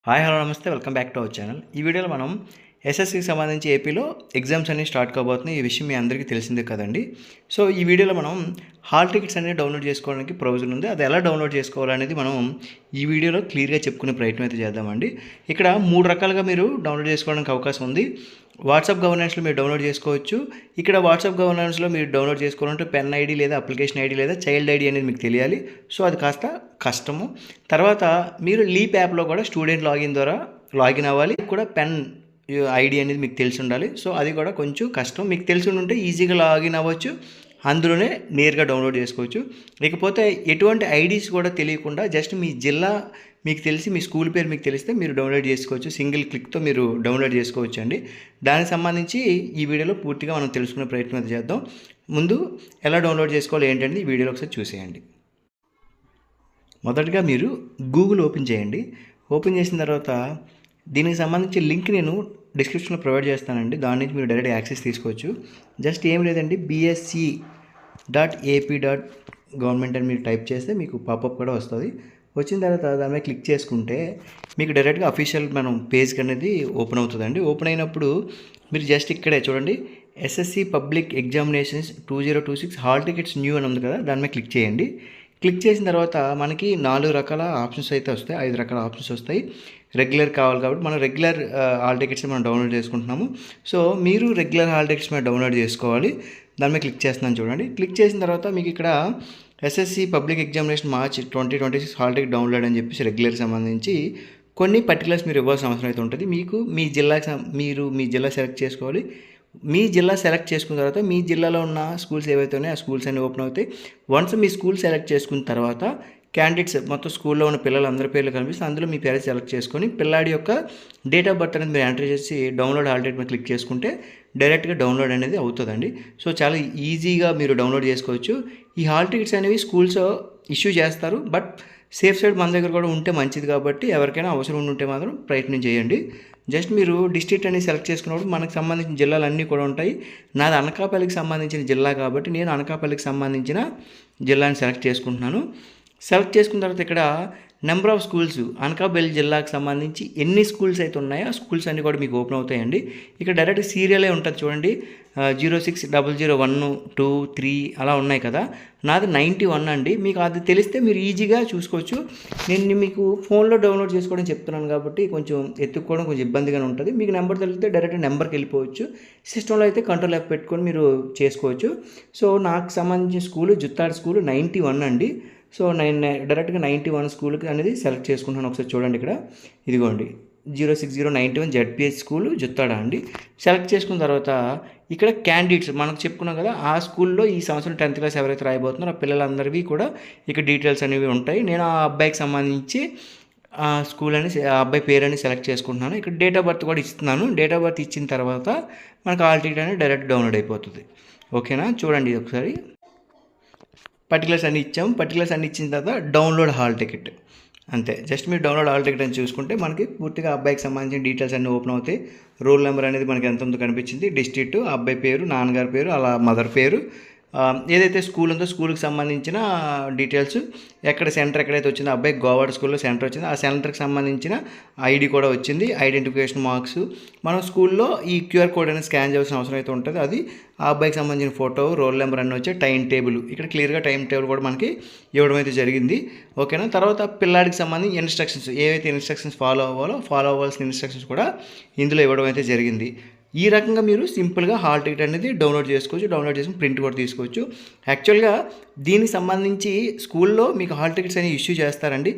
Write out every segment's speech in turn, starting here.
Hi hello నమస్తే, welcome back to our channel. ఈ వీడియోలో మనం ఎస్ఎస్సికి సంబంధించి ఏపీలో ఎగ్జామ్స్ అన్ని స్టార్ట్ కాబోతున్నాయి. ఈ విషయం మీ అందరికీ తెలిసిందే కదండి. సో ఈ వీడియోలో మనం హాల్ టికెట్స్ అనేవి డౌన్లోడ్ చేసుకోవడానికి ప్రొవిజన్ ఉంది. అది ఎలా డౌన్లోడ్ చేసుకోవాలనేది మనం ఈ వీడియోలో క్లియర్గా చెప్పుకునే ప్రయత్నం అయితే చేద్దామండి. ఇక్కడ 3 రకాలుగా మీరు డౌన్లోడ్ చేసుకోవడానికి అవకాశం ఉంది. వాట్సాప్ గవర్నెన్స్లో మీరు డౌన్లోడ్ చేసుకోవచ్చు. ఇక్కడ వాట్సాప్ గవర్నెన్స్లో మీరు డౌన్లోడ్ చేసుకోవాలంటే పెన్ ఐడి లేదా అప్లికేషన్ ఐడి లేదా చైల్డ్ ఐడి అనేది మీకు తెలియాలి. సో అది కాస్త కష్టము. తర్వాత మీరు లీప్ యాప్లో కూడా స్టూడెంట్ లాగిన్ ద్వారా లాగిన్ అవ్వాలి. కూడా పెన్ ఐడి అనేది మీకు తెలిసి ఉండాలి. సో అది కూడా కొంచెం కష్టం. మీకు తెలిసి ఉంటే ఈజీగా లాగిన్ అవ్వచ్చు, అందులోనే నేరుగా డౌన్లోడ్ చేసుకోవచ్చు. ఇకపోతే ఎటువంటి ఐడీస్ కూడా తెలియకుండా జస్ట్ మీ జిల్లా మీకు తెలిసి మీ స్కూల్ పేరు మీకు తెలిస్తే మీరు డౌన్లోడ్ చేసుకోవచ్చు. సింగిల్ క్లిక్తో మీరు డౌన్లోడ్ చేసుకోవచ్చు అండి. దానికి సంబంధించి ఈ వీడియోలో పూర్తిగా మనం తెలుసుకునే ప్రయత్నం అయితే చేద్దాం. ముందు ఎలా డౌన్లోడ్ చేసుకోవాలి ఏంటంటే ఈ వీడియోలో ఒకసారి చూసేయండి. మొదటగా మీరు గూగుల్ ఓపెన్ చేయండి. ఓపెన్ చేసిన తర్వాత దీనికి సంబంధించి లింక్ నేను డిస్క్రిప్షన్లో ప్రొవైడ్ చేస్తానండి. దాని నుంచి మీరు డైరెక్ట్ యాక్సెస్ తీసుకోవచ్చు. జస్ట్ ఏం లేదండి, bsc.ap.government అని మీరు టైప్ చేస్తే మీకు పాపప్ కూడా వస్తుంది. వచ్చిన తర్వాత దాని మీద క్లిక్ చేసుకుంటే మీకు డైరెక్ట్గా అఫీషియల్ మనం పేజ్కి అనేది ఓపెన్ అవుతుందండి. ఓపెన్ అయినప్పుడు మీరు జస్ట్ ఇక్కడే చూడండి, SSC public examinations 2026 hall tickets new అని ఉంది కదా, దాని మీద క్లిక్ చేయండి. క్లిక్ చేసిన తర్వాత మనకి 4 రకాల ఆప్షన్స్ అయితే వస్తాయి, 5 రకాల ఆప్షన్స్ వస్తాయి. రెగ్యులర్ కావాలి కాబట్టి మనం రెగ్యులర్ హాల్ టికెట్స్ మనం డౌన్లోడ్ చేసుకుంటున్నాము. సో మీరు రెగ్యులర్ హాల్ టికెట్స్ మీద డౌన్లోడ్ చేసుకోవాలి. దాని మీద క్లిక్ చేస్తున్నాను చూడండి. క్లిక్ చేసిన తర్వాత మీకు ఇక్కడ SSC public examination March 2026 hall ticket download అని చెప్పేసి రెగ్యులర్కి సంబంధించి కొన్ని పర్టికులర్స్ మీరు ఇవ్వాల్సిన అవసరం అయితే ఉంటుంది. మీకు మీ జిల్లాకి మీరు మీ జిల్లా సెలెక్ట్ చేసుకోవాలి. మీ జిల్లా సెలెక్ట్ చేసుకున్న తర్వాత మీ జిల్లాలో ఉన్న స్కూల్స్ ఏవైతే ఉన్నాయో ఆ స్కూల్స్ అన్నీ ఓపెన్ అవుతాయి. వన్స్ మీ స్కూల్ సెలెక్ట్ చేసుకున్న తర్వాత క్యాండిడేట్స్ మొత్తం స్కూల్లో ఉన్న పిల్లలు అందరి పేర్లు కనిపిస్తే అందులో మీ పేరు సెలెక్ట్ చేసుకొని పిల్లాడి యొక్క డేట్ ఆఫ్ బర్త్ అనేది మీరు ఎంటర్ చేసి డౌన్లోడ్ హాల్ టికెట్ మీద క్లిక్ చేసుకుంటే డైరెక్ట్గా డౌన్లోడ్ అనేది అవుతుందండి. సో చాలా ఈజీగా మీరు డౌన్లోడ్ చేసుకోవచ్చు. ఈ హాల్ టికెట్స్ అనేవి స్కూల్స్ ఇష్యూ చేస్తారు, బట్ సేఫ్ సైడ్ మన దగ్గర కూడా ఉంటే మంచిది కాబట్టి ఎవరికైనా అవసరం ఉంటే మాత్రం ప్రయత్నం చేయండి. జస్ట్ మీరు డిస్ట్రిక్ట్ అనేది సెలెక్ట్ చేసుకున్నప్పుడు మనకు సంబంధించిన జిల్లాలు అన్నీ కూడా ఉంటాయి. నాది అనకాపల్లికి సంబంధించిన జిల్లా కాబట్టి నేను అనకాపల్లికి సంబంధించిన జిల్లాని సెలెక్ట్ చేసుకుంటున్నాను. సెలెక్ట్ చేసుకున్న తర్వాత ఇక్కడ నెంబర్ ఆఫ్ స్కూల్స్ అనకాపల్లి జిల్లాకు సంబంధించి ఎన్ని స్కూల్స్ అయితే ఉన్నాయో ఆ స్కూల్స్ అన్నీ కూడా మీకు ఓపెన్ అవుతాయండి. ఇక్కడ డైరెక్ట్ సీరియలే ఉంటుంది చూడండి, 060001 2 3 అలా ఉన్నాయి కదా. నాది 91 అండి. మీకు అది తెలిస్తే మీరు ఈజీగా చూసుకోవచ్చు. నేను మీకు ఫోన్లో డౌన్లోడ్ చేసుకోవడం చెప్తున్నాను కాబట్టి కొంచెం ఎత్తుక్కోవడం కొంచెం ఇబ్బందిగానే ఉంటుంది. మీకు నెంబర్ తెలిస్తే డైరెక్ట్ నెంబర్కి వెళ్ళిపోవచ్చు. సిస్టంలో అయితే కంట్రోల్ యాప్ పెట్టుకొని మీరు చేసుకోవచ్చు. సో నాకు సంబంధించిన స్కూలు జుత్తాడు స్కూలు 91 అండి. సో నేను డైరెక్ట్గా 91 స్కూల్కి అనేది సెలెక్ట్ చేసుకుంటున్నాను. ఒకసారి చూడండి, ఇక్కడ ఇదిగోండి 06091 జెడ్పిహెచ్ స్కూలు జుత్తాడా అండి. సెలెక్ట్ చేసుకున్న తర్వాత ఇక్కడ క్యాండిడేట్స్ మనకు చెప్పుకున్నాం కదా, ఆ స్కూల్లో ఈ సంవత్సరం 10th క్లాస్ ఎవరైతే రాయబోతున్నారో ఆ పిల్లలందరివి కూడా ఇక్కడ డీటెయిల్స్ అనేవి ఉంటాయి. నేను ఆ అబ్బాయికి సంబంధించి ఆ స్కూల్ అని ఆ అబ్బాయి పేరు అని సెలెక్ట్ చేసుకుంటున్నాను. ఇక్కడ డేట్ ఆఫ్ బర్త్ కూడా ఇస్తున్నాను. డేట్ ఆఫ్ బర్త్ ఇచ్చిన తర్వాత మనకు హాల్ టికెట్ అనేది డైరెక్ట్ డౌన్లోడ్ అయిపోతుంది. ఓకేనా, చూడండి ఇది ఒకసారి. పర్టికులర్స్ అన్ని ఇచ్చాము. పర్టికులర్స్ అన్ని ఇచ్చిన తర్వాత డౌన్లోడ్ హాల్ టికెట్ అంతే. జస్ట్ మీరు డౌన్లోడ్ హాల్ టికెట్ అని చూసుకుంటే మనకి పూర్తిగా అబ్బాయికి సంబంధించిన డీటెయిల్స్ అన్నీ ఓపెన్ అవుతాయి. రోల్ నెంబర్ అనేది మనకి ఎంత ఉందో కనిపించింది, డిస్ట్రిక్ట్, అబ్బాయి పేరు, నాన్నగారి పేరు, అలా మదర్ పేరు, ఏదైతే స్కూల్ ఉందో స్కూల్కి సంబంధించిన డీటెయిల్స్, ఎక్కడ సెంటర్ ఎక్కడైతే వచ్చిందో అబ్బాయి గోవాడ స్కూల్లో సెంటర్ వచ్చింది, ఆ సెంటర్కి సంబంధించిన ఐడి కూడా వచ్చింది, ఐడెంటిఫికేషన్ మార్క్స్. మనం స్కూల్లో ఈ క్యూఆర్ కోడ్ అనేది స్కాన్ చేయాల్సిన అవసరం అయితే ఉంటుంది. అది ఆ అబ్బాయికి సంబంధించిన ఫోటో, రోల్ నెంబర్ అన్నీ వచ్చే టైం టేబుల్, ఇక్కడ క్లియర్గా టైం టేబుల్ కూడా మనకి ఇవ్వడం అయితే జరిగింది. ఓకేనా, తర్వాత పిల్లాడికి సంబంధించి ఇన్స్ట్రక్షన్స్, ఏవైతే ఇన్స్ట్రక్షన్స్ ఫాలో అవ్వాల్సిన ఇన్స్ట్రక్షన్స్ కూడా ఇందులో ఇవ్వడం అయితే జరిగింది. ఈ రకంగా మీరు సింపుల్గా హాల్ టికెట్ అనేది డౌన్లోడ్ చేసుకోవచ్చు. డౌన్లోడ్ చేసుకుని ప్రింట్ కూడా తీసుకోవచ్చు. యాక్చువల్గా దీనికి సంబంధించి స్కూల్లో మీకు హాల్ టికెట్స్ అనేవి ఇష్యూ చేస్తారండి.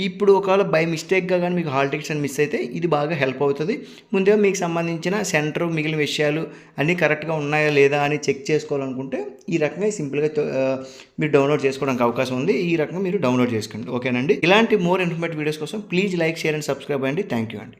ఇప్పుడు ఒకవేళ బై మిస్టేక్గా కానీ మీకు హాల్ టికెట్స్ అని మిస్ అయితే ఇది బాగా హెల్ప్ అవుతుంది. ముందుగా మీకు సంబంధించిన సెంటర్ మిగిలిన విషయాలు అన్నీ కరెక్ట్గా ఉన్నాయా లేదా అని చెక్ చేసుకోవాలనుకుంటే ఈ రకంగా సింపుల్గా మీరు డౌన్లోడ్ చేసుకోవడానికి అవకాశం ఉంది. ఈ రకంగా మీరు డౌన్లోడ్ చేసుకోండి. ఓకేనండి, ఇలాంటి మోర్ ఇన్ఫర్మేటివ్ వీడియోస్ కోసం please like, share and subscribe అండి. థ్యాంక్ యూ అండి.